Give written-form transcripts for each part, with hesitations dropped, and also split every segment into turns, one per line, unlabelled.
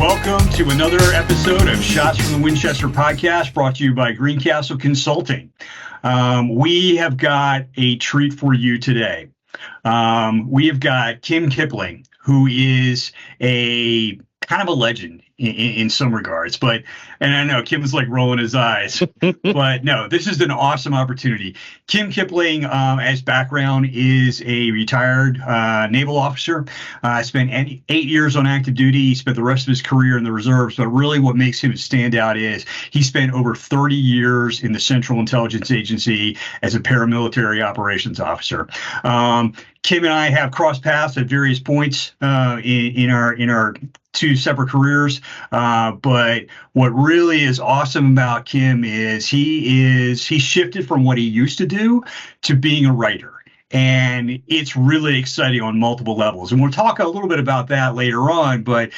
welcome to another episode of Shots from the Winchester podcast, brought to you by Greencastle Consulting. We have got a treat for you today. We have got Kim Kipling, who is a kind of a legend in some regards, and I know Kim was like rolling his eyes, but no, this is an awesome opportunity. Kim Kipling, as background, is a retired naval officer. Spent 8 years on active duty. He spent the rest of his career in the reserves, but really what makes him stand out is he spent over 30 years in the Central Intelligence Agency as a paramilitary operations officer. Kim and I have crossed paths at various points in our two separate careers, but what really is awesome about Kim is he shifted from what he used to do to being a writer. And it's really exciting on multiple levels. And we'll talk a little bit about that later on. But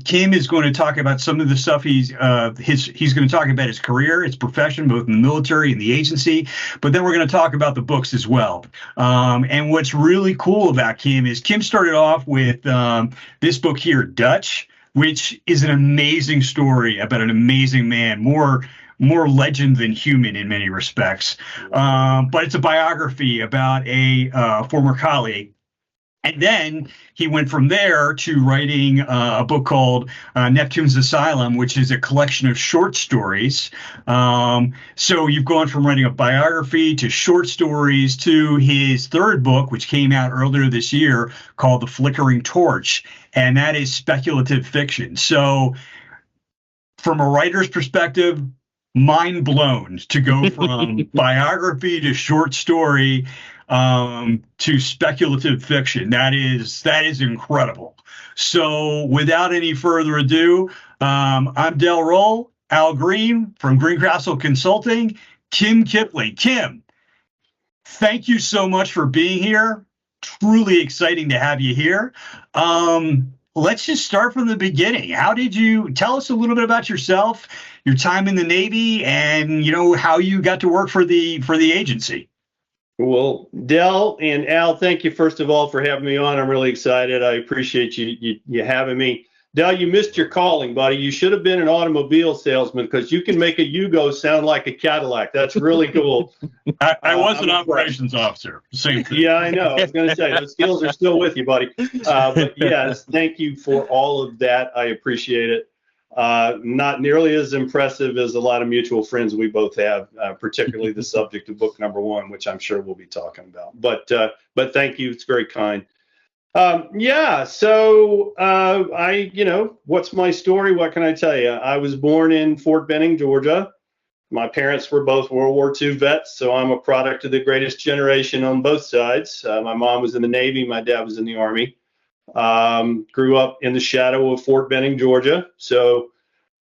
Kim is going to talk about some of the stuff he's going to talk about his career, his profession, both in the military and the agency. But then we're going to talk about the books as well. And what's really cool about Kim is Kim started off with this book here, Dutch, which is an amazing story about an amazing man, more legend than human in many respects. But it's a biography about a former colleague. And then he went from there to writing a book called Neptunes Asylum, which is a collection of short stories. So you've gone from writing a biography to short stories to his third book, which came out earlier this year, called The Flickering Torch. And that is speculative fiction. So from a writer's perspective, mind blown to go from biography to short story to speculative fiction. That is incredible. So without any further ado, I'm Del Roll, Al Green from Greencastle Consulting, Kim Kipling. Kim, thank you so much for being here. Truly exciting to have you here. Let's just start from the beginning. How did you tell us a little bit about yourself, your time in the Navy, and how you got to work for the agency?
Well, Del and Al, thank you first of all for having me on. I'm really excited. I appreciate you having me. Del, you missed your calling, buddy. You should have been an automobile salesman because you can make a Yugo sound like a Cadillac. That's really cool.
I was an operations officer. Same thing.
Yeah, I know. I was going to say, those skills are still with you, buddy. But yes, thank you for all of that. I appreciate it. Not nearly as impressive as a lot of mutual friends we both have, particularly the subject of book number 1, which I'm sure we'll be talking about. But thank you. It's very kind. So what's my story? What can I tell you? I was born in Fort Benning, Georgia. My parents were both World War II vets, so I'm a product of the greatest generation on both sides. My mom was in the Navy. My dad was in the Army. Grew up in the shadow of Fort Benning, Georgia. So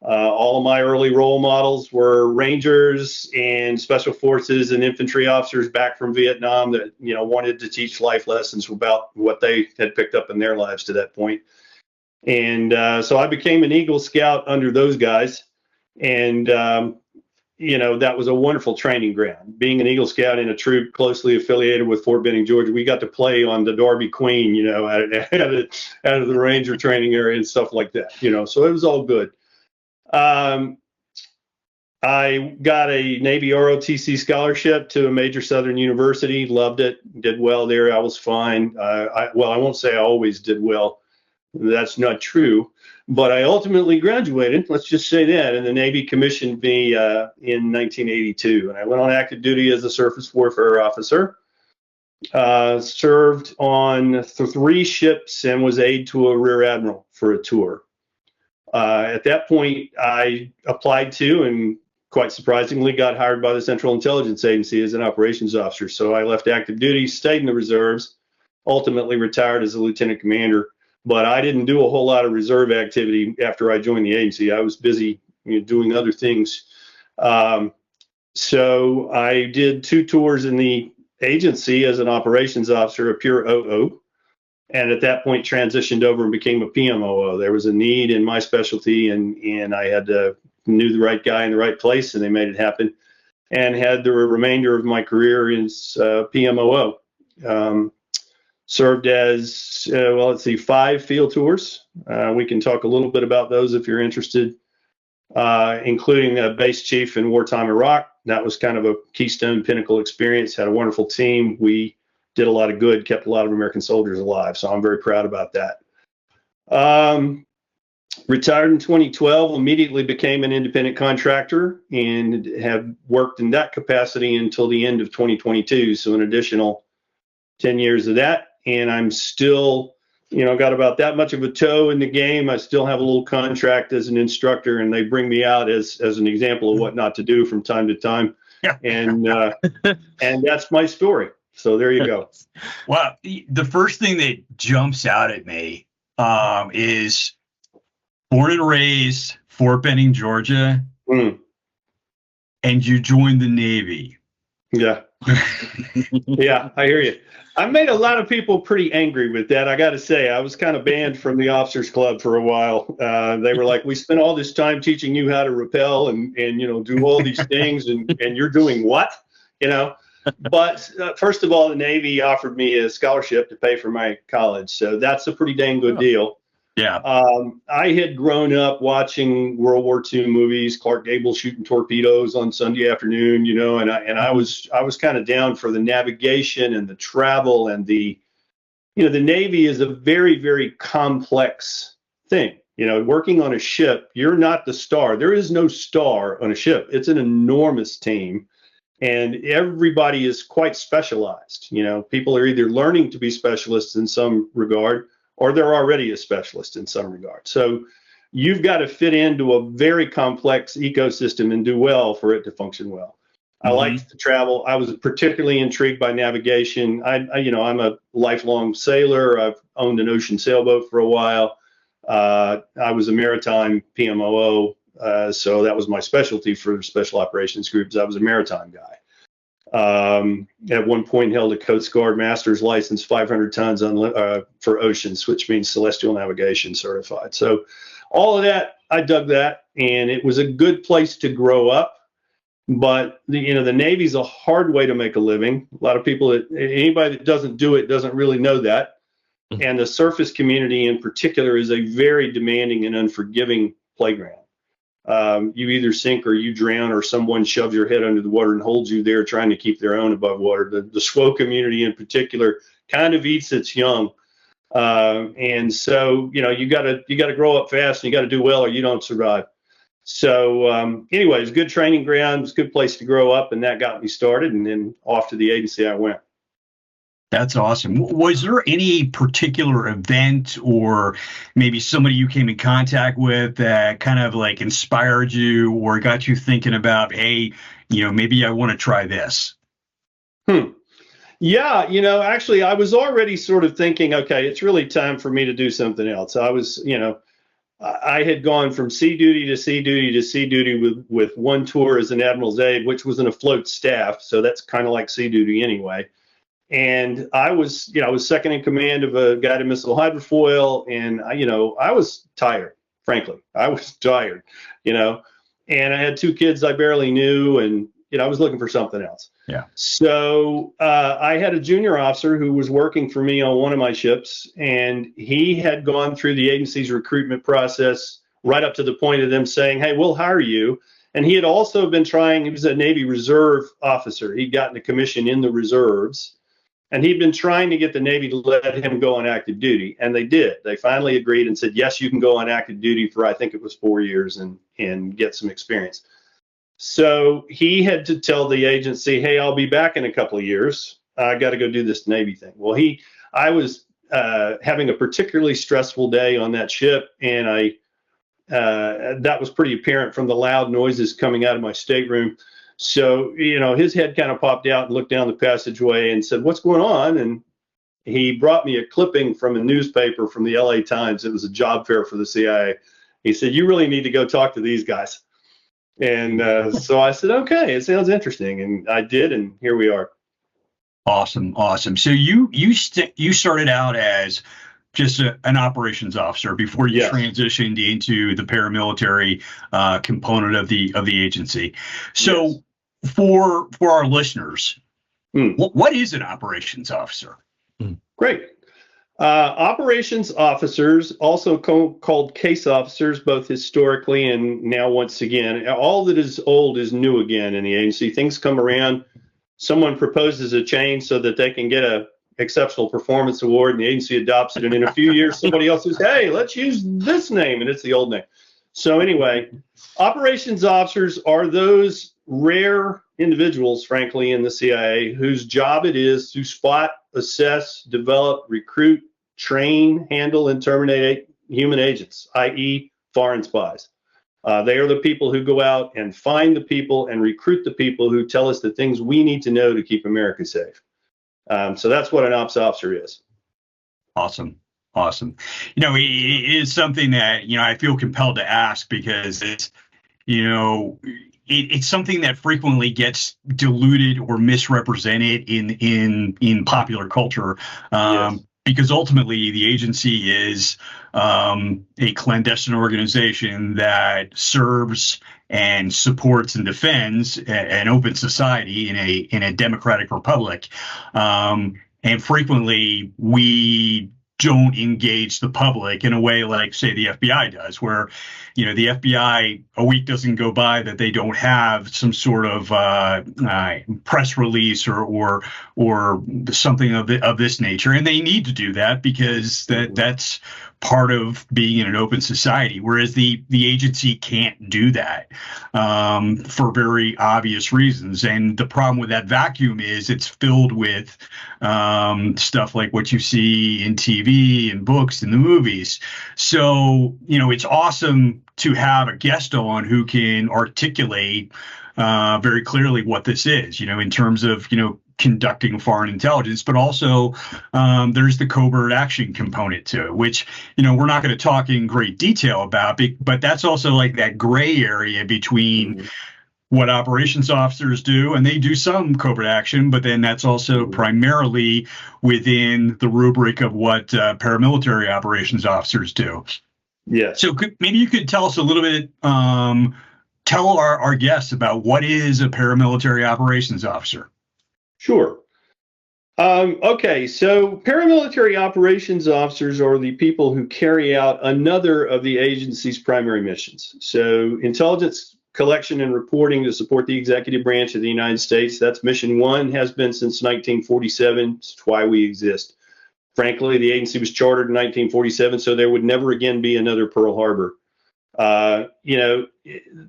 all of my early role models were Rangers and Special Forces and infantry officers back from Vietnam that, wanted to teach life lessons about what they had picked up in their lives to that point. And so I became an Eagle Scout under those guys. And, that was a wonderful training ground. Being an Eagle Scout in a troop closely affiliated with Fort Benning, Georgia, we got to play on the Darby Queen, out of the Ranger training area and stuff like that, so it was all good. I got a Navy ROTC scholarship to a major Southern university, loved it, did well there. I was fine. I won't say I always did well. That's not true. But I ultimately graduated, let's just say that, and the Navy commissioned me in 1982. And I went on active duty as a surface warfare officer, served on 3 ships and was aide to a rear admiral for a tour. At that point, I applied to and quite surprisingly got hired by the Central Intelligence Agency as an operations officer. So I left active duty, stayed in the reserves, ultimately retired as a lieutenant commander. But I didn't do a whole lot of reserve activity after I joined the agency. I was busy doing other things. So I did 2 tours in the agency as an operations officer, a pure OO. And at that point transitioned over and became a PMOO. There was a need in my specialty and I had to knew the right guy in the right place and they made it happen and had the remainder of my career as PMOO. served as, well, let's see, 5 field tours. We can talk a little bit about those if you're interested, including a base chief in wartime Iraq. That was kind of a keystone pinnacle experience, had a wonderful team. We did a lot of good, kept a lot of American soldiers alive. So I'm very proud about that. Retired in 2012, immediately became an independent contractor and have worked in that capacity until the end of 2022. So an additional 10 years of that. And I'm still, got about that much of a toe in the game. I still have a little contract as an instructor, and they bring me out as an example of what not to do from time to time. Yeah. And that's my story. So there you go.
Well, the first thing that jumps out at me is born and raised Fort Benning, Georgia, and you joined the Navy.
Yeah. Yeah, I hear you. I made a lot of people pretty angry with that. I got to say, I was kind of banned from the officers club for a while. They were like, we spent all this time teaching you how to rappel and do all these things, and you're doing what? But first of all, the Navy offered me a scholarship to pay for my college. So that's a pretty dang good deal.
Yeah.
I had grown up watching World War II movies, Clark Gable shooting torpedoes on Sunday afternoon, and I was kind of down for the navigation and the travel and the Navy is a very, very complex thing. Working on a ship, you're not the star. There is no star on a ship. It's an enormous team. And everybody is quite specialized. People are either learning to be specialists in some regard, or they're already a specialist in some regard. So you've got to fit into a very complex ecosystem and do well for it to function well. I liked to travel. I was particularly intrigued by navigation. I'm a lifelong sailor. I've owned an ocean sailboat for a while. I was a maritime PMOO. So that was my specialty for special operations groups. I was a maritime guy. At one point held a Coast Guard master's license, 500 tons for oceans, which means celestial navigation certified. So all of that, I dug that, and it was a good place to grow up. But the Navy's a hard way to make a living. A lot of people, anybody that doesn't do it doesn't really know that. And the surface community in particular is a very demanding and unforgiving playground. You either sink or you drown, or someone shoves your head under the water and holds you there trying to keep their own above water. The SWO community in particular kind of eats its young. And so, you gotta grow up fast and you gotta do well or you don't survive. So anyways, good training ground, it's a good place to grow up, and that got me started, and then off to the agency I went.
That's awesome. Was there any particular event or maybe somebody you came in contact with that kind of like inspired you or got you thinking about, hey, maybe I want to try this?
Yeah, actually, I was already sort of thinking, okay, it's really time for me to do something else. I was, I had gone from sea duty to sea duty to sea duty with one tour as an admiral's aide, which was an afloat staff. So that's kind of like sea duty anyway. And I was second in command of a guided missile hydrofoil, and I was tired, frankly. I was tired, and I had 2 kids I barely knew, and I was looking for something else.
Yeah.
So I had a junior officer who was working for me on one of my ships, and he had gone through the agency's recruitment process right up to the point of them saying, "Hey, we'll hire you." And he had also been he was a Navy Reserve officer. He'd gotten a commission in the reserves. And he'd been trying to get the Navy to let him go on active duty, and they did. They finally agreed and said, yes, you can go on active duty for, I think it was 4 years, and get some experience. So he had to tell the agency, hey, I'll be back in a couple of years. I got to go do this Navy thing. Well, I was having a particularly stressful day on that ship, and that was pretty apparent from the loud noises coming out of my stateroom. So, his head kind of popped out and looked down the passageway and said, what's going on? And he brought me a clipping from a newspaper from the LA Times. It was a job fair for the CIA. He said, you really need to go talk to these guys. And so I said, okay, it sounds interesting. And I did, and here we are.
Awesome. So you started out as just an operations officer before you transitioned into the paramilitary component of the agency. So for our listeners, what is an operations officer?
Great. Operations officers, also called case officers, both historically and now once again. All that is old is new again in the agency. Things come around. Someone proposes a change so that they can get a exceptional performance award, and the agency adopts it. And in a few years, somebody else says, "Hey, let's use this name," and it's the old name. So anyway, operations officers are those rare individuals, frankly, in the CIA whose job it is to spot, assess, develop, recruit, train, handle, and terminate human agents, i.e., foreign spies. They are the people who go out and find the people and recruit the people who tell us the things we need to know to keep America safe. So that's what an ops officer is.
Awesome. Awesome. It is something that, I feel compelled to ask because it's, it's something that frequently gets diluted or misrepresented in popular culture.
Yes.
Because ultimately the agency is a clandestine organization that serves and supports and defends an open society in a democratic republic. And frequently we don't engage the public in a way like, say, the FBI does, where, the FBI, a week doesn't go by that they don't have some sort of press release or something of this nature. And they need to do that because that's part of being in an open society, whereas the agency can't do that for very obvious reasons. And the problem with that vacuum is it's filled with stuff like what you see in TV and books and the movies. So, it's awesome to have a guest on who can articulate very clearly what this is, in terms of, conducting foreign intelligence, but also there's the covert action component to it, which, we're not going to talk in great detail about, but that's also like that gray area between what operations officers do, and they do some covert action, but then that's also primarily within the rubric of what paramilitary operations officers do.
Yes.
So maybe you could tell us a little bit, tell our guests about what is a paramilitary operations officer.
Sure. Okay, so paramilitary operations officers are the people who carry out another of the agency's primary missions. So intelligence collection and reporting to support the executive branch of the United States. That's mission one, has been since 1947. It's why we exist. Frankly, the agency was chartered in 1947, so there would never again be another Pearl Harbor.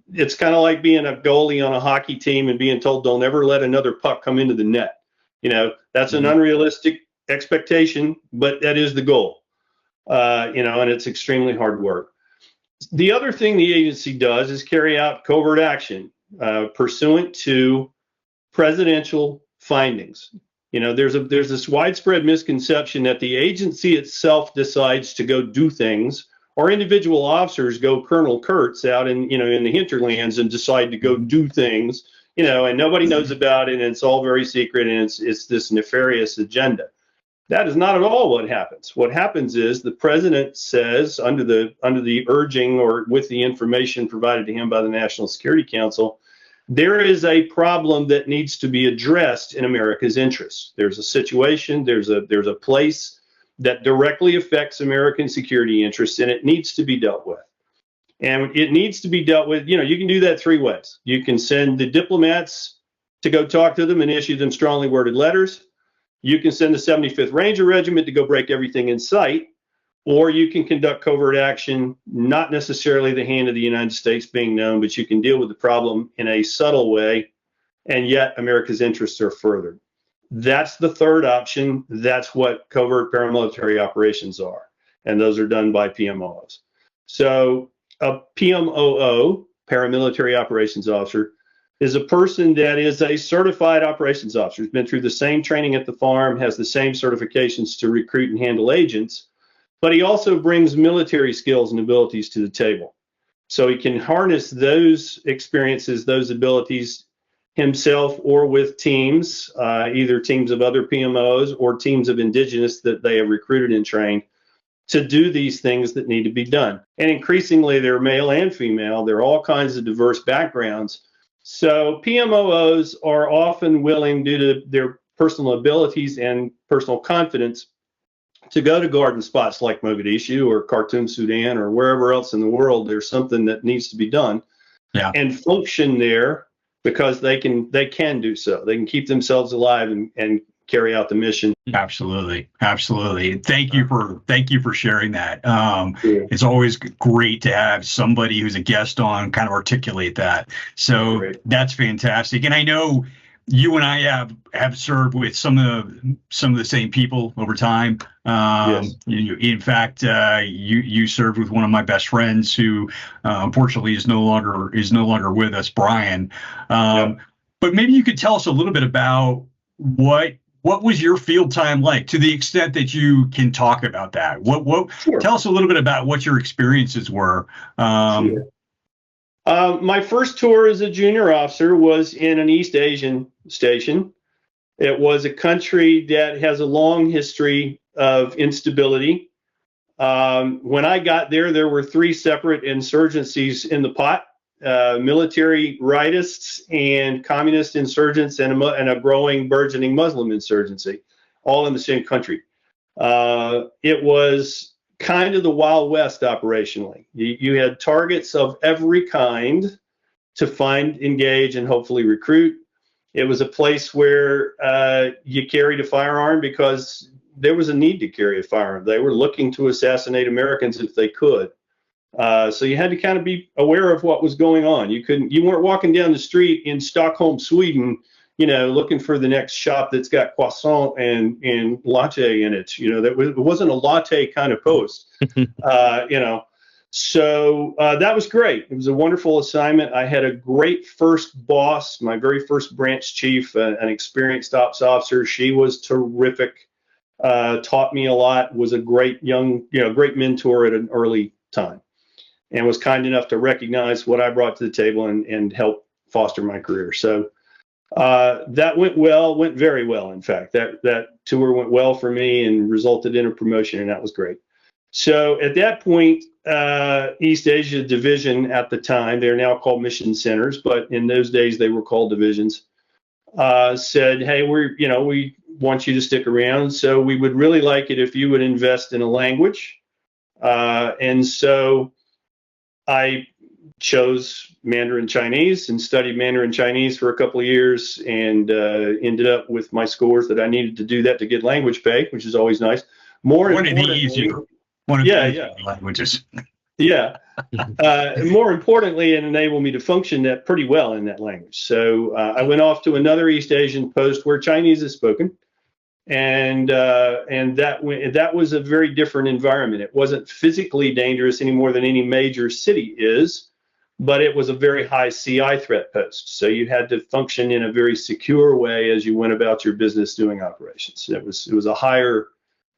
It's kind of like being a goalie on a hockey team and being told they'll never let another puck come into the net. That's an unrealistic expectation, but that is the goal. And it's extremely hard work. The other thing the agency does is carry out covert action pursuant to presidential findings. There's this widespread misconception that the agency itself decides to go do things, or individual officers go Colonel Kurtz out in the hinterlands and decide to go do things, and nobody knows about it, and it's all very secret, and it's this nefarious agenda. That is not at all what happens. What happens is the president says, under the urging or with the information provided to him by the National Security Council, there is a problem that needs to be addressed in America's interests. There's a situation, there's a place that directly affects American security interests, and it needs to be dealt with. And it needs to be dealt with, you can do that three ways. You can send the diplomats to go talk to them and issue them strongly worded letters. You can send the 75th Ranger Regiment to go break everything in sight, or you can conduct covert action, not necessarily the hand of the United States being known, but you can deal with the problem in a subtle way, and yet America's interests are furthered. That's the third option. That's what covert paramilitary operations are, and those are done by PMOs. So a PMOO, paramilitary operations officer, is a person that is a certified operations officer, who's been through the same training at the farm, has the same certifications to recruit and handle agents, but he also brings military skills and abilities to the table. So he can harness those experiences, those abilities himself or with teams, either teams of other PMOs or teams of indigenous that they have recruited and trained to do these things that need to be done. And increasingly, they're male and female. They're all kinds of diverse backgrounds. So PMOs are often willing, due to their personal abilities and personal confidence, to go to garden spots like Mogadishu or Khartoum, Sudan, or wherever else in the world there's something that needs to be done, and function there because they can do so. They can keep themselves alive and carry out the mission.
Absolutely. Thank you for sharing that. It's always great to have somebody who's a guest on kind of articulate that. So that's fantastic. And I know you and I have served with some of the same people over time.
Yes.
In fact, you served with one of my best friends who unfortunately is no longer with us, Brian. But maybe you could tell us a little bit about what was your field time like, to the extent that you can talk about that?
Sure.
Tell us a little bit about what your experiences were.
Sure. My first tour as a junior officer was in an East Asian station. It was a country that has a long history of instability. When I got there, there were 3 separate insurgencies in the pot: military rightists and communist insurgents, and a growing, burgeoning Muslim insurgency, all in the same country. It was kind of the Wild West operationally. You had targets of every kind to find, engage, and hopefully recruit. It was a place where you carried a firearm because there was a need to carry a firearm. They were looking to assassinate Americans if they could. So you had to kind of be aware of what was going on. You weren't walking down the street in Stockholm, Sweden, looking for the next shop that's got croissant and latte in it. It wasn't a latte kind of post. So that was great. It was a wonderful assignment. I had a great first boss, my very first branch chief, an experienced ops officer. She was terrific. Taught me a lot. Was a great great mentor at an early time, and was kind enough to recognize what I brought to the table and help foster my career. So that went very well. In fact, that tour went well for me and resulted in a promotion, and that was great. So at that point, East Asia Division at the time, they're now called mission centers, but in those days they were called divisions, said, hey, we want you to stick around. So we would really like it if you would invest in a language. And so I chose Mandarin Chinese and studied Mandarin Chinese for a couple of years, and ended up with my scores that I needed to do that to get language pay, which is always nice. More importantly,
languages.
Yeah. More importantly, it enabled me to function that pretty well in that language. So I went off to another East Asian post where Chinese is spoken. And that was a very different environment. It wasn't physically dangerous any more than any major city is, but it was a very high CI threat post. So you had to function in a very secure way as you went about your business doing operations. It was a higher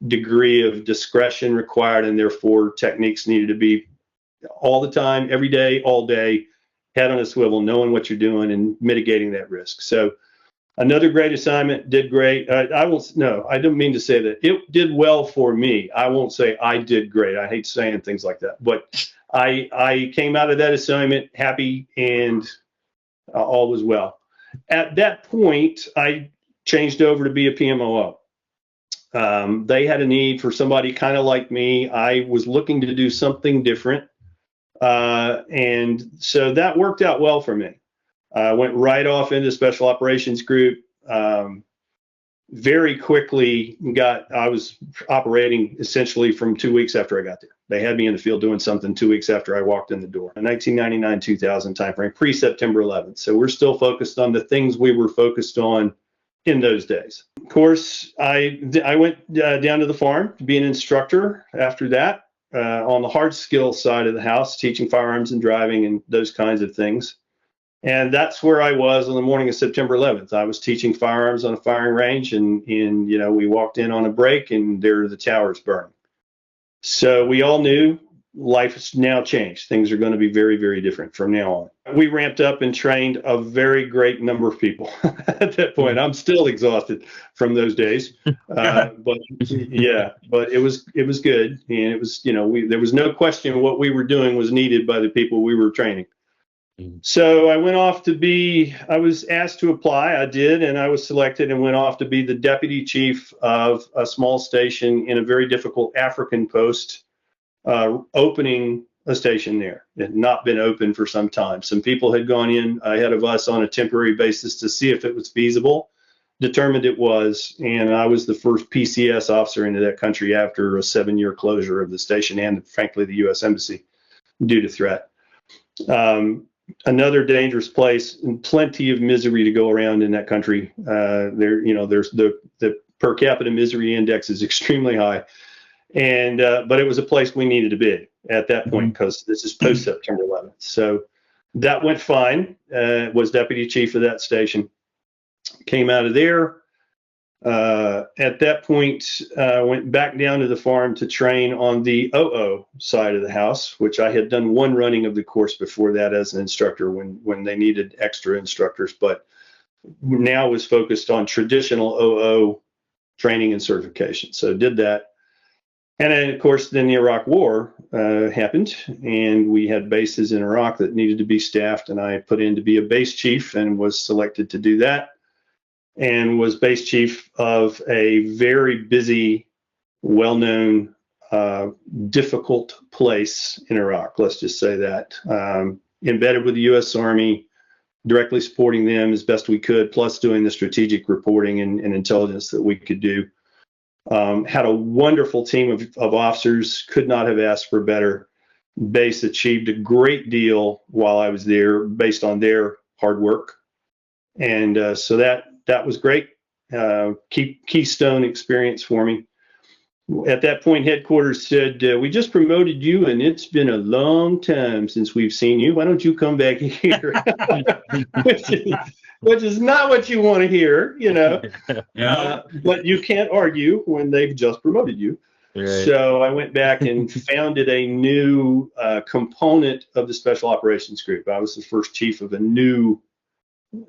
degree of discretion required, and therefore techniques needed to be all the time, every day, all day, head on a swivel, knowing what you're doing and mitigating that risk. So another great assignment, did great. I don't mean to say that. It did well for me. I won't say I did great. I hate saying things like that. But I came out of that assignment happy, and all was well. At that point, I changed over to be a PMOO. They had a need for somebody kind of like me. I was looking to do something different. And so that worked out well for me. I went right off into Special Operations Group. Very quickly I was operating essentially from 2 weeks after I got there. They had me in the field doing something 2 weeks after I walked in the door. In 1999-2000 timeframe, pre-September 11th. So we're still focused on the things we were focused on in those days. Of course, I went down to the farm to be an instructor after that, on the hard skill side of the house, teaching firearms and driving and those kinds of things. And that's where I was on the morning of September 11th. I was teaching firearms on a firing range, and we walked in on a break, and there are the towers burning. So we all knew life has now changed. Things are going to be very, very different from now on. We ramped up and trained a very great number of people at that point. I'm still exhausted from those days, but it was good, and it was there was no question what we were doing was needed by the people we were training. So I went off I was asked to apply, I did, and I was selected and went off to be the deputy chief of a small station in a very difficult African post, opening a station there. It had not been open for some time. Some people had gone in ahead of us on a temporary basis to see if it was feasible, determined it was, and I was the first PCS officer into that country after a 7-year closure of the station and, frankly, the U.S. Embassy due to threat. Another dangerous place and plenty of misery to go around in that country. There's the per capita misery index is extremely high, and but it was a place we needed to be at that point because this is post September 11th. So that went fine. Was deputy chief of that station. Came out of there. At that point, went back down to the farm to train on the OO side of the house, which I had done one running of the course before that as an instructor when they needed extra instructors, but now was focused on traditional OO training and certification. So did that. And then, of course, then the Iraq War happened, and we had bases in Iraq that needed to be staffed, and I put in to be a base chief and was selected to do that, and was base chief of a very busy, well-known, difficult place in Iraq. Let's just say that. Embedded with the U.S. Army, directly supporting them as best we could, plus doing the strategic reporting and intelligence that we could do. Had a wonderful team of officers, could not have asked for better. Base achieved a great deal while I was there based on their hard work. And so that was great. Keystone experience for me. At that point, headquarters said, we just promoted you, and it's been a long time since we've seen you. Why don't you come back here? which is not what you want to hear,
Yeah.
But you can't argue when they've just promoted you. Right. So I went back and founded a new component of the Special Operations Group. I was the first chief of a new,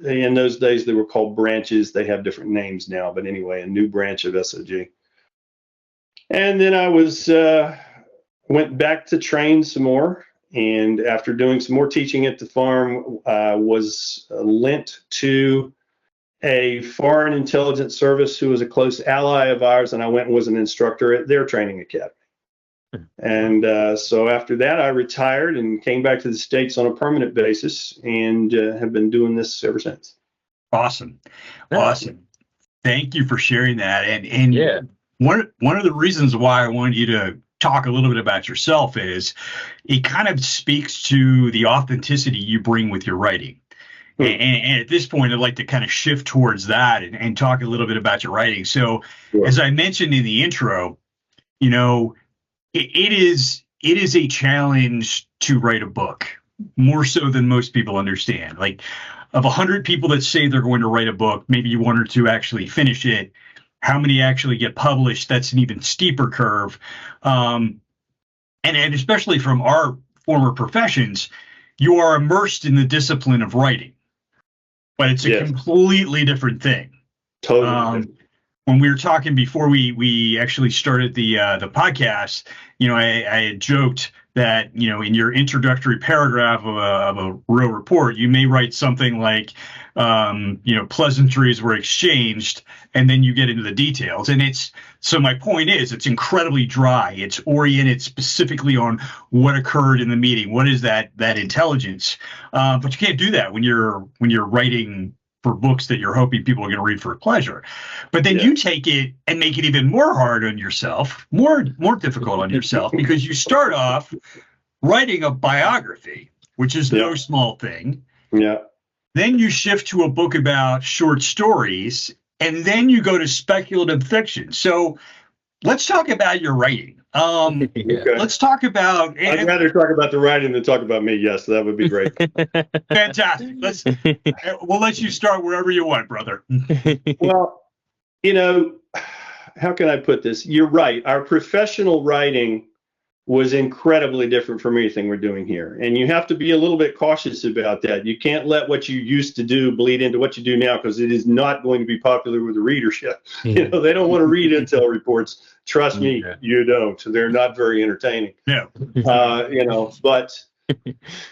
in those days they were called branches. They have different names now, but anyway, a new branch of SOG. And then I went back to train some more. And after doing some more teaching at the farm, was lent to a foreign intelligence service who was a close ally of ours, and I went and was an instructor at their training academy. And so after that, I retired and came back to the States on a permanent basis, and have been doing this ever since.
Awesome. Thank you for sharing that. And yeah. One of the reasons why I wanted you to talk a little bit about yourself is it kind of speaks to the authenticity you bring with your writing. And at this point, I'd like to kind of shift towards that and talk a little bit about your writing. So as I mentioned in the intro, it is a challenge to write a book, more so than most people understand. Like, of 100 people that say they're going to write a book, maybe 1 or 2 actually finish it. How many actually get published? That's an even steeper curve. And especially from our former professions, you are immersed in the discipline of writing, but it's a completely different thing.
Totally.
When we were talking before we actually started the podcast, I had joked that, in your introductory paragraph of a real report, you may write something like, pleasantries were exchanged, and then you get into the details. And so my point is, it's incredibly dry. It's oriented specifically on what occurred in the meeting. What is that intelligence? But you can't do that when you're writing for books that you're hoping people are going to read for pleasure. But then you take it and make it even more hard on yourself, more difficult on yourself, because you start off writing a biography, which is no small thing.
Yeah. Then
you shift to a book about short stories, and then you go to speculative fiction. So let's talk about your writing. Let's talk about.
I'd rather talk about the writing than talk about me. Yes, that would be great.
Fantastic. We'll let you start wherever you want, brother.
Well, how can I put this? You're right. Our professional writing was incredibly different from anything we're doing here. And you have to be a little bit cautious about that. You can't let what you used to do bleed into what you do now, because it is not going to be popular with the readership. They don't want to read intel reports. Trust me, you don't. They're not very entertaining.
Yeah.
But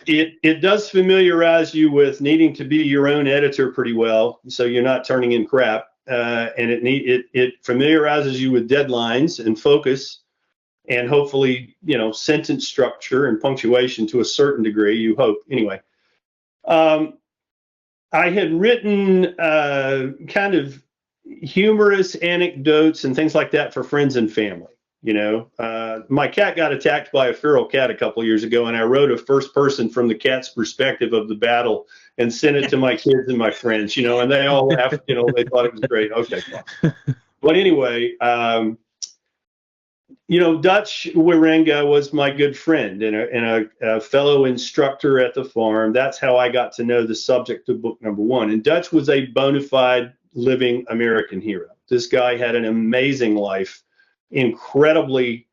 It does familiarize you with needing to be your own editor pretty well, so you're not turning in crap. And it familiarizes you with deadlines and focus, and hopefully, sentence structure and punctuation to a certain degree. You hope, anyway. I had written kind of humorous anecdotes and things like that for friends and family. My cat got attacked by a feral cat a couple of years ago, and I wrote a first person from the cat's perspective of the battle and sent it to my kids and my friends, and they all laughed, they thought it was great. Okay, fine. But anyway, Dutch Warenga was my good friend and a fellow instructor at the farm. That's how I got to know the subject of book number one. And Dutch was a bona fide living American hero. This guy had an amazing life, incredibly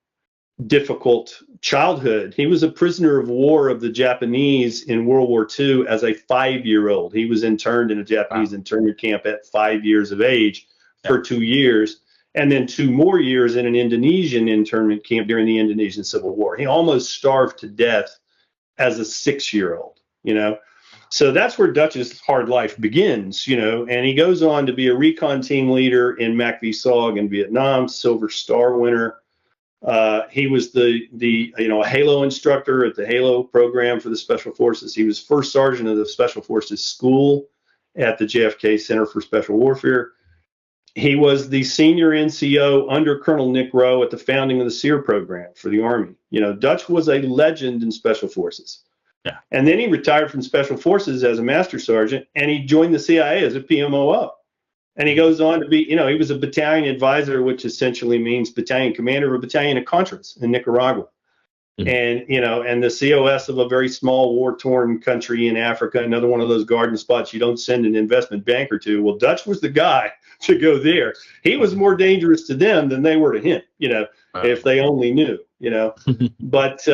difficult childhood. He was a prisoner of war of the Japanese in World War II as a 5-year-old. He was interned in a Japanese internment camp at 5 years of age for 2 years. And then 2 more years in an Indonesian internment camp during the Indonesian Civil War. He almost starved to death as a 6-year-old, So that's where Dutch's hard life begins, and he goes on to be a recon team leader in MACV-SOG in Vietnam, Silver Star winner. He was a Halo instructor at the Halo program for the Special Forces. He was first sergeant of the Special Forces School at the JFK Center for Special Warfare. He was the senior NCO under Colonel Nick Rowe at the founding of the SEER program for the Army. Dutch was a legend in Special Forces.
Yeah.
And then he retired from Special Forces as a master sergeant, and he joined the CIA as a PMOO. And he goes on to be, he was a battalion advisor, which essentially means battalion commander of a battalion of Contras in Nicaragua. Mm-hmm. And the COS of a very small war-torn country in Africa, another one of those garden spots you don't send an investment banker to. Well, Dutch was the guy to go there. He was more dangerous to them than they were to him, if they only knew, But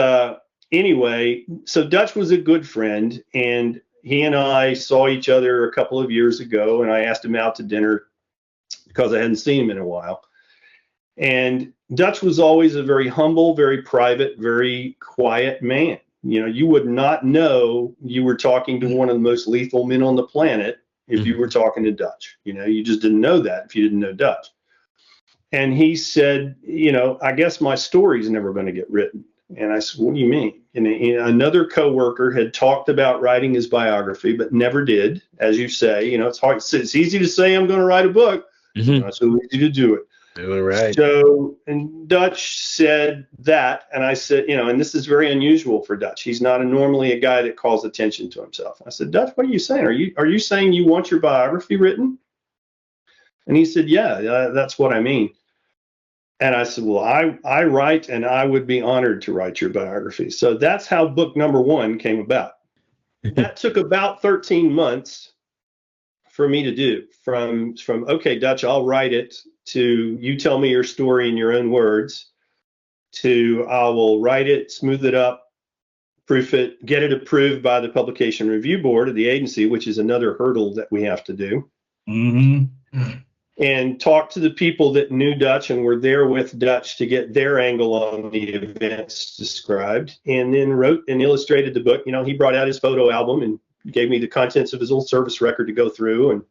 anyway, so Dutch was a good friend, and he and I saw each other a couple of years ago, and I asked him out to dinner because I hadn't seen him in a while. And Dutch was always a very humble, very private, very quiet man. You would not know you were talking to one of the most lethal men on the planet if you were talking to Dutch. You just didn't know that if you didn't know Dutch. And he said, I guess my story's never going to get written. And I said, what do you mean? And another coworker had talked about writing his biography, but never did. As you say, it's hard. It's easy to say I'm going to write a book.
Mm-hmm.
It's so easy to do it.
Do it right.
So, and Dutch said that, and I said, and this is very unusual for Dutch. He's not normally a guy that calls attention to himself. I said, Dutch, what are you saying? Are you saying you want your biography written? And he said, yeah, that's what I mean. And I said, well, I write, and I would be honored to write your biography. So that's how book number one came about. That took about 13 months for me to do, from okay, Dutch, I'll write it, to you tell me your story in your own words, to I will write it, smooth it up, proof it, get it approved by the Publication Review Board of the agency, which is another hurdle that we have to do.
Mm-hmm.
And talk to the people that knew Dutch and were there with Dutch to get their angle on the events described, and then wrote and illustrated the book. He brought out his photo album and gave me the contents of his old service record to go through, and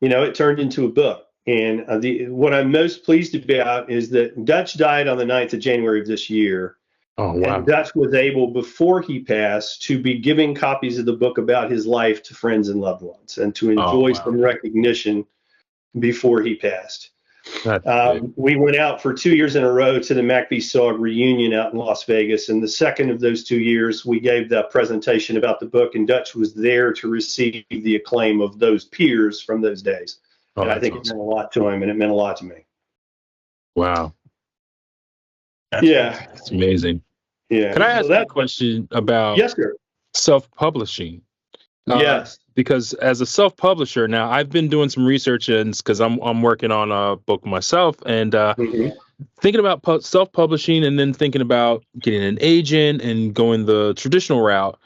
it turned into a book. And what I'm most pleased about is that Dutch died on the 9th of January of this year.
Oh, wow.
And Dutch was able, before he passed, to be giving copies of the book about his life to friends and loved ones, and to enjoy some recognition before he passed. We went out for 2 years in a row to the MACV-SOG reunion out in Las Vegas. And the second of those 2 years, we gave the presentation about the book, and Dutch was there to receive the acclaim of those peers from those days. And I think it meant a lot to him, and it meant a lot to me.
Wow.
It's
amazing.
Yeah.
Can I ask that question about self-publishing?
Yes.
Because as a self-publisher now, I've been doing some research because I'm working on a book myself, and thinking about self-publishing, and then thinking about getting an agent and going the traditional route.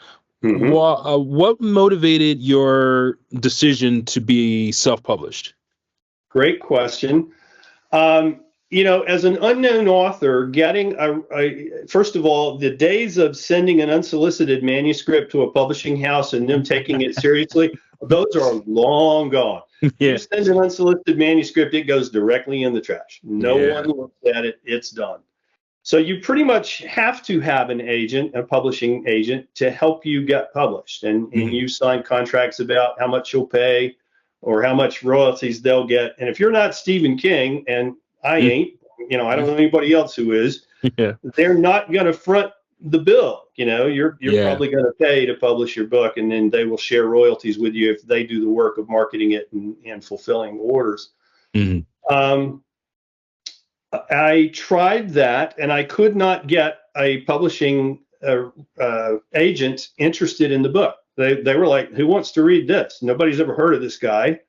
Mm-hmm. What motivated your decision to be self-published?
Great question. as an unknown author, getting first of all, the days of sending an unsolicited manuscript to a publishing house and them taking it seriously, those are long gone.
Yeah.
You send an unsolicited manuscript, it goes directly in the trash. No
Yeah.
one looks at it, it's done. So you pretty much have to have an agent, a publishing agent, to help you get published. And you sign contracts about how much you'll pay or how much royalties they'll get. And if you're not Stephen King, and I ain't, I don't know anybody else who is,
Yeah.
they're not going to front the bill. You're
Yeah.
probably going to pay to publish your book, and then they will share royalties with you if they do the work of marketing it and fulfilling orders. I tried that, and I could not get a publishing agent interested in the book. They were like, "Who wants to read this? Nobody's ever heard of this guy."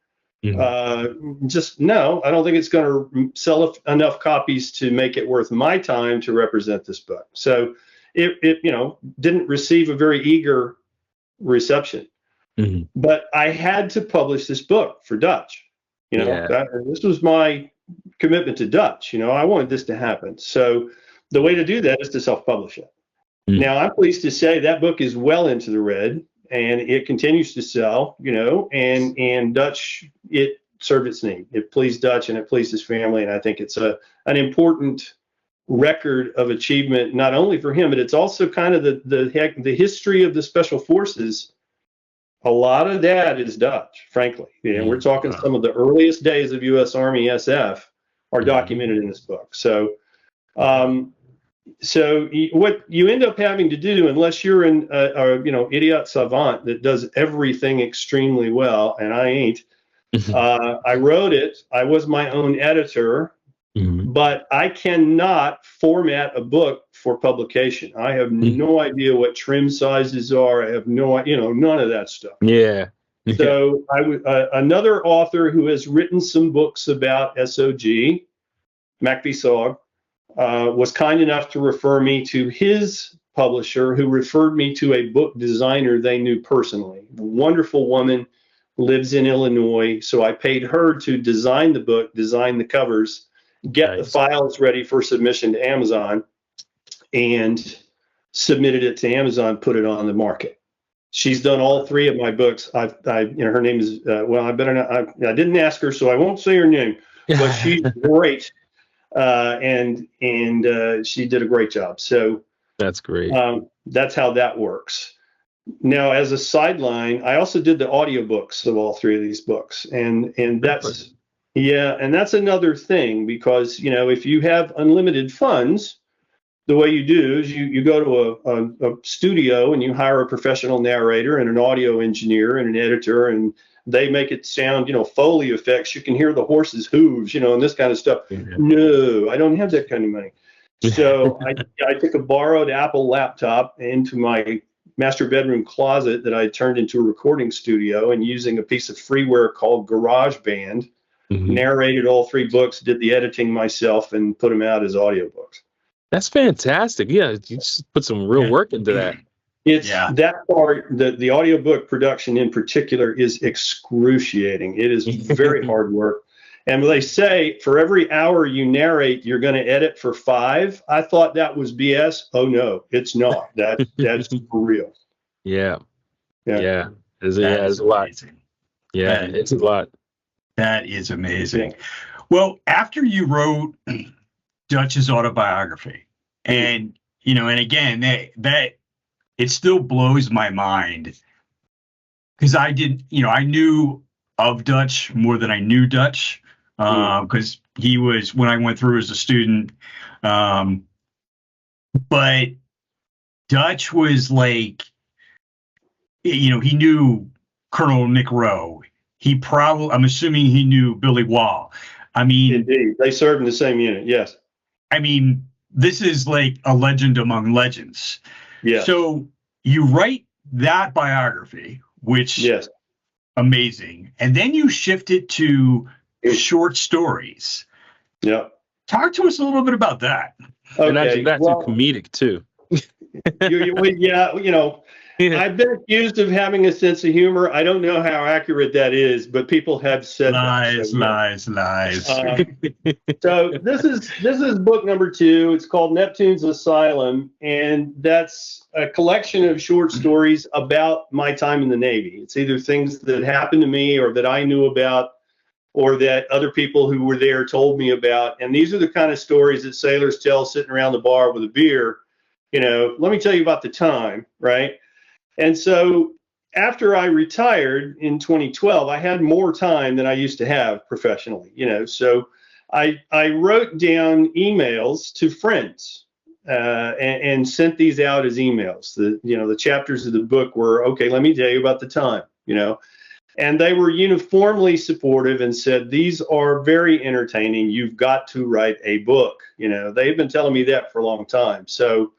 Just no, I don't think it's going to sell enough copies to make it worth my time to represent this book. So it didn't receive a very eager reception. But I had to publish this book for Dutch. This was my commitment to Dutch. I wanted this to happen. So the way to do that is to self-publish it. Now, I'm pleased to say that book is well into the red, and it continues to sell, and Dutch, it served its need. It pleased Dutch and it pleased his family. And I think it's an important record of achievement, not only for him, but it's also kind of the history of the special forces. A lot of that is Dutch, frankly. We're talking some of the earliest days of U.S. Army SF are documented in this book. So, what you end up having to do, unless you're an idiot savant that does everything extremely well, and I ain't. I wrote it. I was my own editor, but I cannot format a book for publication. I have no idea what trim sizes are. I have none of that stuff.
Yeah.
So another author who has written some books about SOG, MacV Sog, was kind enough to refer me to his publisher, who referred me to a book designer they knew personally. A wonderful woman, lives in Illinois. So I paid her to design the book, design the covers, get the files ready for submission to Amazon, and submitted it to Amazon, put it on the market. She's done all three of my books. Her name is, I better not, I didn't ask her, so I won't say her name, but she's great. And she did a great job. So
that's great.
That's how that works. Now, as a sideline, I also did the audiobooks of all three of these books. And that's, and that's another thing, because, if you have unlimited funds, the way you do is you go to a studio and you hire a professional narrator and an audio engineer and an editor, and they make it sound, Foley effects. You can hear the horse's hooves, and this kind of stuff. No, I don't have that kind of money. So I took a borrowed Apple laptop into my master bedroom closet that I turned into a recording studio, and using a piece of freeware called GarageBand, narrated all three books, did the editing myself, and put them out as audiobooks.
That's fantastic. Yeah, you just put some real work into that.
It's that part, the audiobook production in particular is excruciating. It is very hard work. And they say for every hour you narrate, you're going to edit for 5. I thought that was BS. Oh no, it's not. That's for real.
Yeah. It's a lot. Yeah, it's a lot.
That is amazing. Well, after you wrote Dutch's autobiography, and and again, that it still blows my mind, because I knew of Dutch more than I knew Dutch, because he was, when I went through as a student, but Dutch was like, he knew Colonel Nick Rowe. I'm assuming he knew Billy Wall. I mean,
indeed, they served in the same unit. Yes.
I mean, this is like a legend among legends.
Yeah.
So you write that biography, which amazing, and then you shift it to short stories.
Yeah.
Talk to us a little bit about that.
Okay. And that's comedic too.
I've been accused of having a sense of humor. I don't know how accurate that is, but people have said
lies,
that. So,
lies.
so this is book number 2. It's called Neptunes Asylum, and that's a collection of short stories about my time in the Navy. It's either things that happened to me or that I knew about, or that other people who were there told me about. And these are the kind of stories that sailors tell sitting around the bar with a beer. Let me tell you about the time, right? And so after I retired in 2012, I had more time than I used to have professionally, So I wrote down emails to friends and sent these out as emails. The chapters of the book were, okay, let me tell you about the time, And they were uniformly supportive and said, these are very entertaining. You've got to write a book. They've been telling me that for a long time. So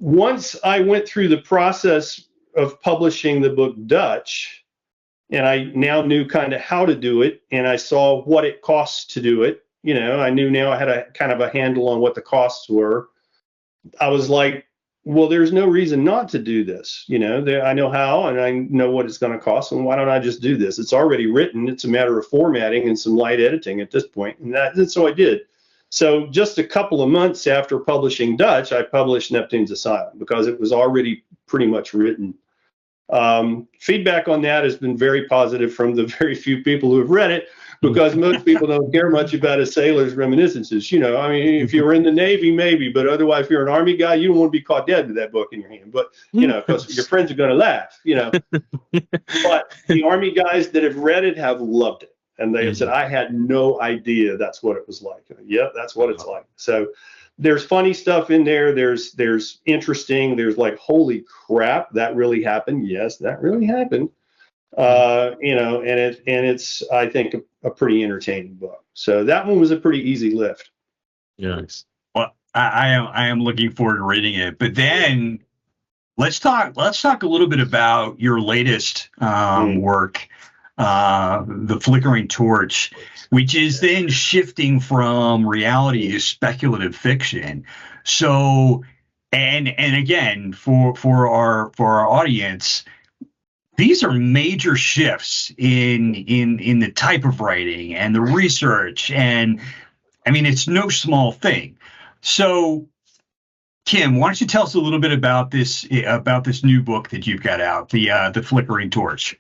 once I went through the process of publishing the book Dutch, and I now knew kind of how to do it, and I saw what it costs to do it, I knew now I had a kind of a handle on what the costs were. I was like, well, there's no reason not to do this. I know how, and I know what it's going to cost, and why don't I just do this? It's already written. It's a matter of formatting and some light editing at this point, and so I did. So just a couple of months after publishing Dutch, I published Neptunes Asylum because it was already pretty much written. Feedback on that has been very positive from the very few people who have read it, because most people don't care much about a sailor's reminiscences. If you're in the Navy, maybe, but otherwise, if you're an Army guy, you don't want to be caught dead with that book in your hand. But, because your friends are going to laugh, But the Army guys that have read it have loved it. And they have said, I had no idea that's what it was like. Yep, that's what it's like. So there's funny stuff in there. There's interesting. There's like, holy crap, that really happened. Yes, that really happened. And it's, I think, a pretty entertaining book. So that one was a pretty easy lift.
Nice.
Well, I am looking forward to reading it. But then let's talk a little bit about your latest work. The Flickering Torch, which is then shifting from reality to speculative fiction. So, and again, for our audience, these are major shifts in the type of writing and the research, and it's no small thing. So, Kim, why don't you tell us a little bit about this new book that you've got out, the Flickering Torch?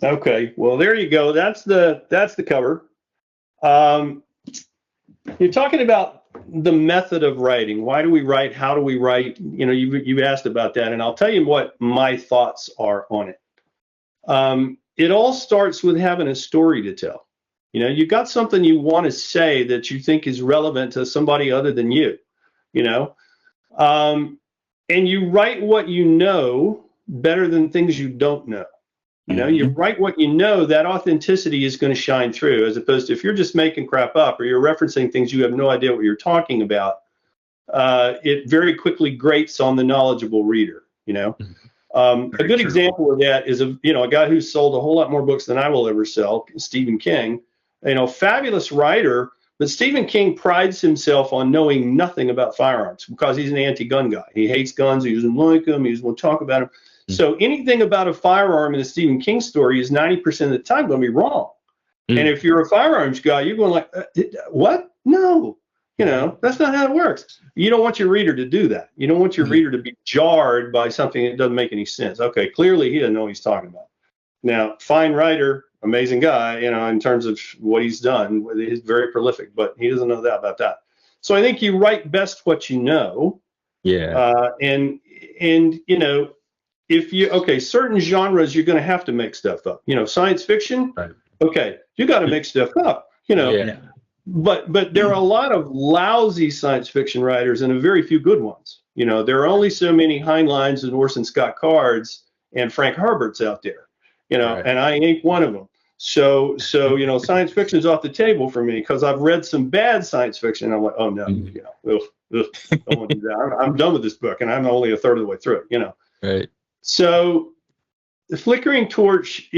Okay, well, there you go. That's the cover. You're talking about the method of writing. Why do we write? How do we write? You've asked about that, and I'll tell you what my thoughts are on it. It all starts with having a story to tell. You've got something you want to say that you think is relevant to somebody other than you. And you write what you know better than things you don't know. You write what you know, that authenticity is going to shine through, as opposed to if you're just making crap up or you're referencing things you have no idea what you're talking about, it very quickly grates on the knowledgeable reader, A good example of that is a guy who's sold a whole lot more books than I will ever sell, Stephen King, fabulous writer, but Stephen King prides himself on knowing nothing about firearms because he's an anti-gun guy. He hates guns. He doesn't like them. He doesn't want to talk about them. So anything about a firearm in a Stephen King story is 90% of the time going to be wrong. And if you're a firearms guy, you're going like, what? No, that's not how it works. You don't want your reader to do that. You don't want your reader to be jarred by something that doesn't make any sense. Okay, clearly he doesn't know what he's talking about. Now, fine writer, amazing guy, in terms of what he's done. He's very prolific, but he doesn't know that about that. So I think you write best what you know. Yeah. Certain genres, you're going to have to make stuff up. Science fiction. Right. Okay, you got to make stuff up. Yeah. But there are a lot of lousy science fiction writers and a very few good ones. There are only so many Heinleins and Orson Scott Cards and Frank Herberts out there. Right. And I ain't one of them. So science fiction is off the table for me because I've read some bad science fiction. And I'm like, oh no, don't want to do that. I'm done with this book, and I'm only a third of the way through it. Right. So the Flickering Torch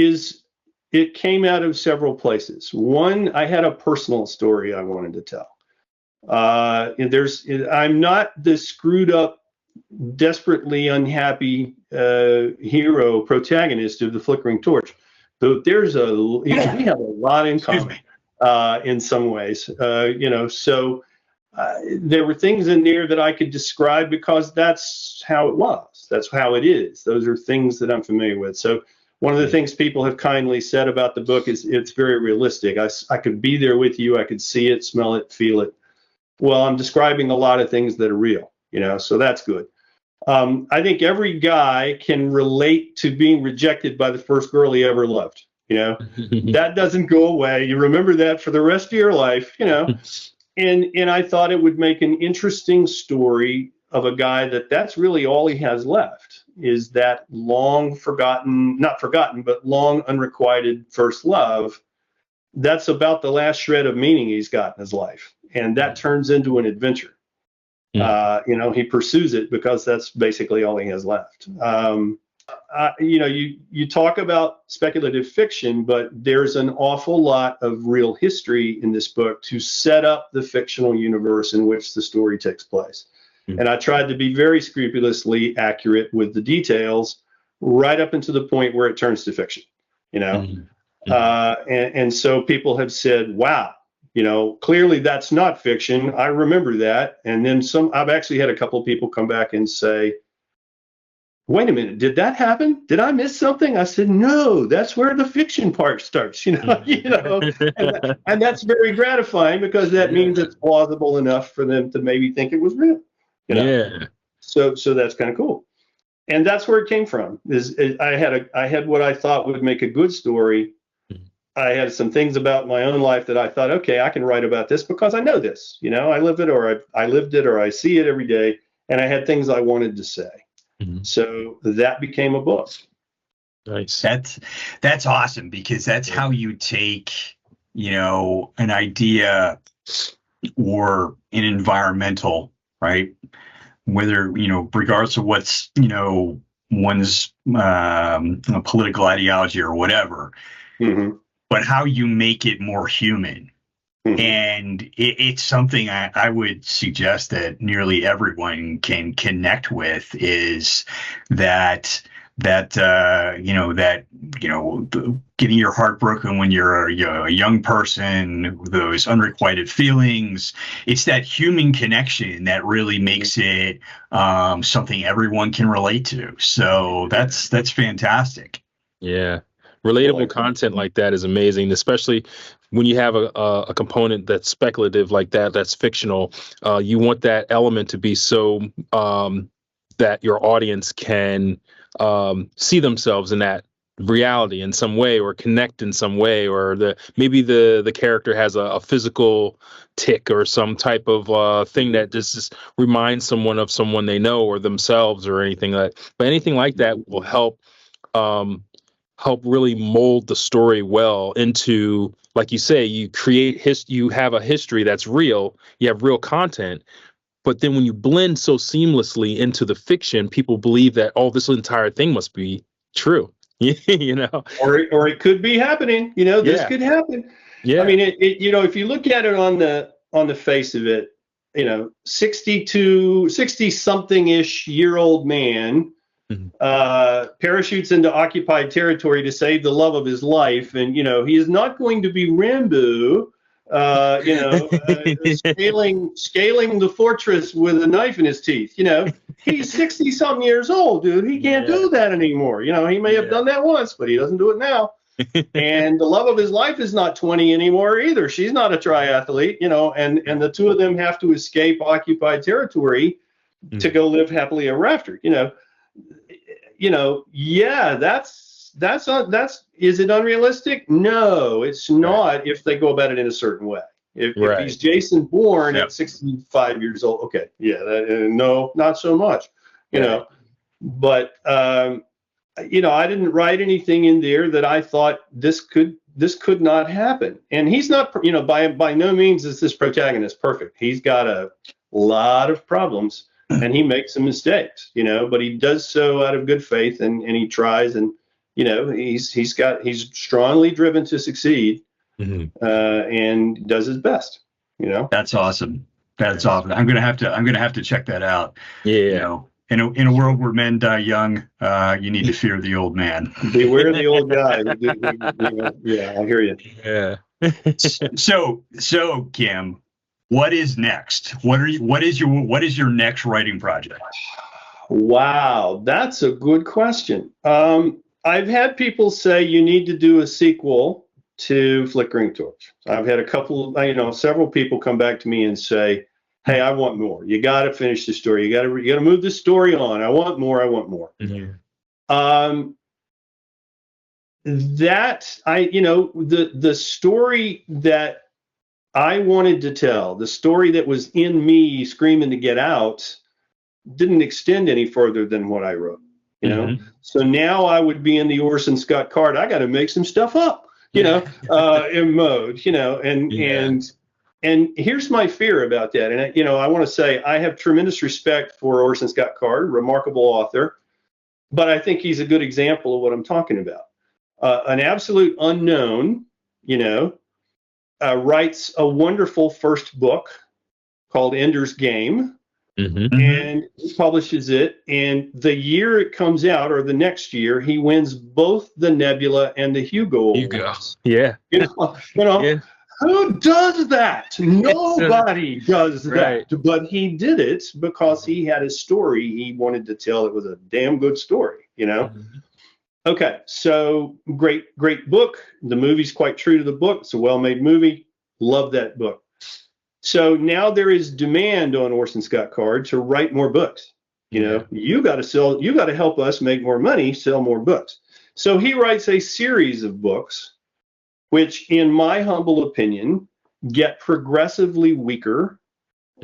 it came out of several places. One, I had a personal story I wanted to tell. I'm not the screwed up desperately unhappy hero protagonist of the Flickering Torch. So there's we have a lot in common in some ways, so there were things in there that I could describe because that's how it was. That's how it is. Those are things that I'm familiar with. So one of the things people have kindly said about the book is it's very realistic. I could be there with you. I could see it, smell it, feel it. Well, I'm describing a lot of things that are real, so that's good. I think every guy can relate to being rejected by the first girl he ever loved. That doesn't go away. You remember that for the rest of your life, And I thought it would make an interesting story of a guy that's really all he has left, is that long forgotten, not forgotten, but long unrequited first love. That's about the last shred of meaning he's got in his life. And that turns into an adventure. He pursues it because that's basically all he has left. You talk about speculative fiction, but there's an awful lot of real history in this book to set up the fictional universe in which the story takes place. And I tried to be very scrupulously accurate with the details right up into the point where it turns to fiction, and so people have said, wow, clearly that's not fiction. I remember that. And then I've actually had a couple of people come back and say, wait a minute, did that happen? Did I miss something? I said, no, that's where the fiction part starts, and that's very gratifying because that means it's plausible enough for them to maybe think it was real.
Yeah.
So that's kind of cool. And that's where it came from. I had what I thought would make a good story. I had some things about my own life that I thought, okay, I can write about this because I know this. I live it, or I lived it, or I see it every day. And I had things I wanted to say. So that became a book.
Nice.
That's awesome, because that's how you take, an idea or an environmental, right? Whether, regardless of what's, one's political ideology or whatever, but how you make it more human. And it's something I would suggest that nearly everyone can connect with, is that getting your heart broken when you're a young person, those unrequited feelings. It's that human connection that really makes it something everyone can relate to. So that's fantastic.
Yeah. Relatable content like that is amazing, especially when you have a component that's speculative like that, that's fictional. You want that element to be so that your audience can see themselves in that reality in some way, or connect in some way, or maybe the character has a physical tick or some type of thing that just reminds someone of someone they know or themselves or anything like. But anything like that will help really mold the story well into, like you say, you create you have a history that's real, you have real content, but then when you blend so seamlessly into the fiction, people believe that, oh, this entire thing must be true.
Or it could be happening, this could happen. Yeah. I mean, if you look at it on the face of it, 60 something ish year old man parachutes into occupied territory to save the love of his life, and he is not going to be Rambo, scaling the fortress with a knife in his teeth. He's 60 something years old, dude. He can't do that anymore. He may have done that once, but he doesn't do it now. And the love of his life is not 20 anymore either. She's not a triathlete, and the two of them have to escape occupied territory to go live happily ever after. Is it unrealistic? No, it's not, if they go about it in a certain way. If he's Jason Bourne at 65 years old, okay, no, not so much, But I didn't write anything in there that I thought this could not happen. And he's not, by no means is this protagonist perfect. He's got a lot of problems. And he makes some mistakes, but he does so out of good faith, and he tries, and he's strongly driven to succeed, and does his best. That's
awesome. That's awesome. I'm gonna have to check that out.
Yeah.
in a world where men die young, you need to fear the old man.
Beware the old guy. Yeah, I hear you.
Yeah.
So Kim, what is next? What is your next writing project?
Wow, that's a good question. I've had people say you need to do a sequel to Flickering Torch. I've had several people come back to me and say, "Hey, I want more. You got to finish the story. You got to move the story on. I want more. I want more."
Mm-hmm.
The story that I wanted to tell, the story that was in me screaming to get out, didn't extend any further than what I wrote. So now I would be in the Orson Scott Card. I got to make some stuff up, in mode, and here's my fear about that. And I want to say I have tremendous respect for Orson Scott Card, remarkable author, but I think he's a good example of what I'm talking about. An absolute unknown, writes a wonderful first book called Ender's Game.
Mm-hmm.
And he publishes it, and the year it comes out, or the next year, he wins both the Nebula and the Hugo Awards.
Yeah.
Yeah. Who does that? Nobody does that.
Right.
But he did it because he had a story he wanted to tell. It was a damn good story,
Mm-hmm.
Okay, so great book. The movie's quite true to the book. It's a well-made movie. Love that book. So now there is demand on Orson Scott Card to write more books. You got to help us make more money, sell more books. So he writes a series of books, which in my humble opinion, get progressively weaker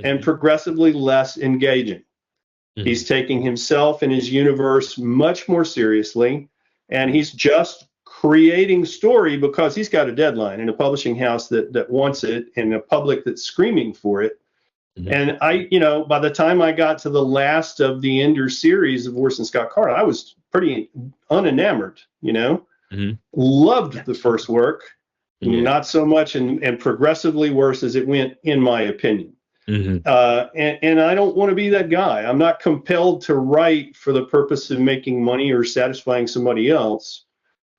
and progressively less engaging. Mm-hmm. He's taking himself and his universe much more seriously, and he's just creating story because he's got a deadline and a publishing house that wants it and a public that's screaming for it. Mm-hmm. And by the time I got to the last of the Ender series of Orson Scott Card, I was pretty unenamored, mm-hmm. Loved the first work, not so much and progressively worse as it went, in my opinion. Mm-hmm. And I don't want to be that guy. I'm not compelled to write for the purpose of making money or satisfying somebody else.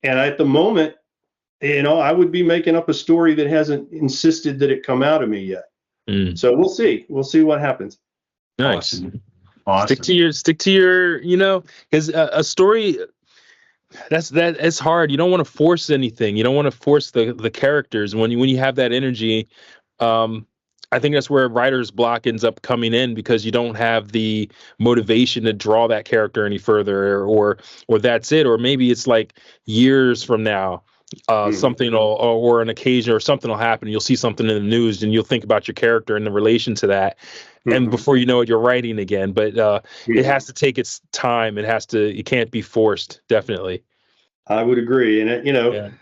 And at the moment, I would be making up a story that hasn't insisted that it come out of me yet. Mm. So we'll see. We'll see what happens.
Nice. Awesome. Stick to your, because a story that's hard. You don't want to force anything. You don't want to force the characters when you have that energy. I think that's where writer's block ends up coming in, because you don't have the motivation to draw that character any further, or that's it. Or maybe it's like years from now, something or an occasion or something will happen. You'll see something in the news and you'll think about your character and the relation to that. Mm-hmm. And before you know it, you're writing again. But it has to take its time. It can't be forced. Definitely. I
would agree. And,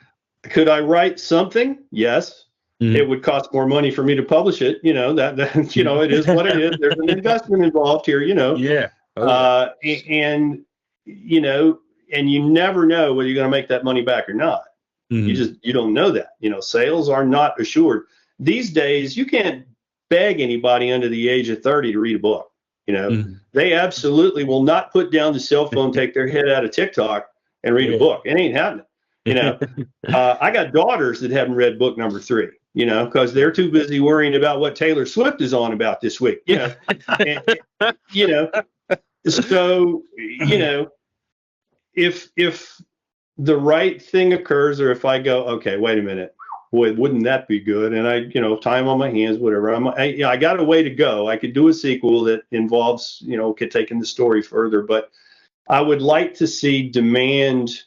could I write something? Yes. Mm-hmm. It would cost more money for me to publish it. It is what it is. There's an investment involved here,
Yeah.
And you never know whether you're going to make that money back or not. Mm-hmm. You don't know that. Sales are not assured. These days, you can't beg anybody under the age of 30 to read a book. Mm-hmm. They absolutely will not put down the cell phone, take their head out of TikTok and read a book. It ain't happening. I got daughters that haven't read book number 3. Because they're too busy worrying about what Taylor Swift is on about this week. So if the right thing occurs, or if I go, okay, wait a minute, wouldn't that be good? And time on my hands, whatever. I got a way to go. I could do a sequel that involves, taking the story further, but I would like to see demand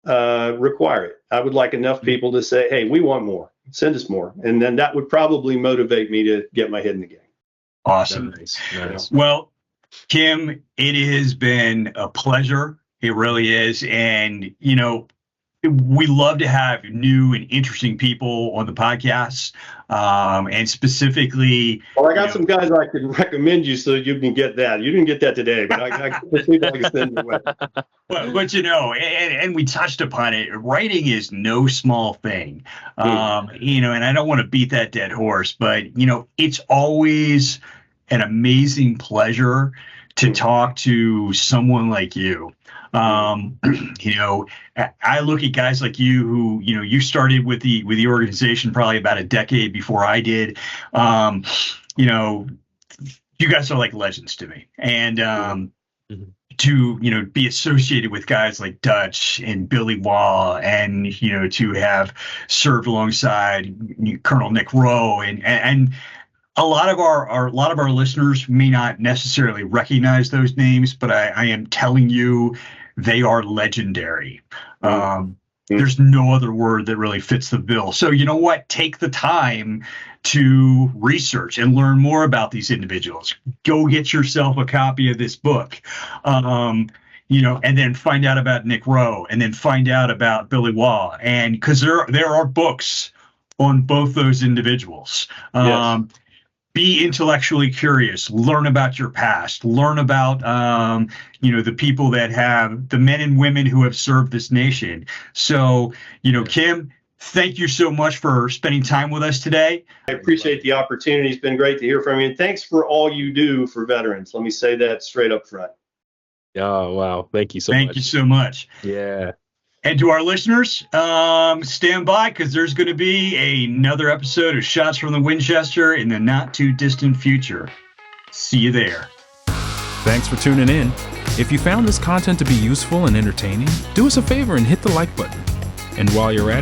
require it. I would like enough people to say, hey, we want more. Send us more. And then that would probably motivate me to get my head in the game.
Awesome. Nice. Well, Kim, it has been a pleasure. It really is. And, we love to have new and interesting people on the podcast. And specifically,
well, I got some guys I could recommend you so you can get that. You didn't get that today, but I can send it away.
But and we touched upon it. Writing is no small thing. And I don't want to beat that dead horse, but it's always an amazing pleasure to talk to someone like you. You know, I look at guys like you who, you know, you started with the organization probably about a decade before I did. You know, you guys are like legends to me. And to, you know, be associated with guys like Dutch and Billy Wall, and, you know, to have served alongside Colonel Nick Rowe, and a lot of our listeners may not necessarily recognize those names, but I am telling you, they are legendary. There's no other word that really fits the bill. So you know what? Take the time to research and learn more about these individuals. Go get yourself a copy of this book. You know, and then find out about Nick Rowe, and then find out about Billy Wall, and because there are books on both those individuals.
Yes.
Be intellectually curious, learn about your past, learn about, you know, the people that have, the men and women who have served this nation. So, you know, Kim, thank you so much for spending time with us today.
I appreciate the opportunity. It's been great to hear from you. And thanks for all you do for veterans. Let me say that straight up front.
Oh, wow. Thank you so much.
Thank you so much.
Yeah.
And to our listeners, stand by, because there's going to be another episode of Shots from the Winchester in the not too distant future. See you there.
Thanks for tuning in. If you found this content to be useful and entertaining, do us a favor and hit the like button. And while you're at it,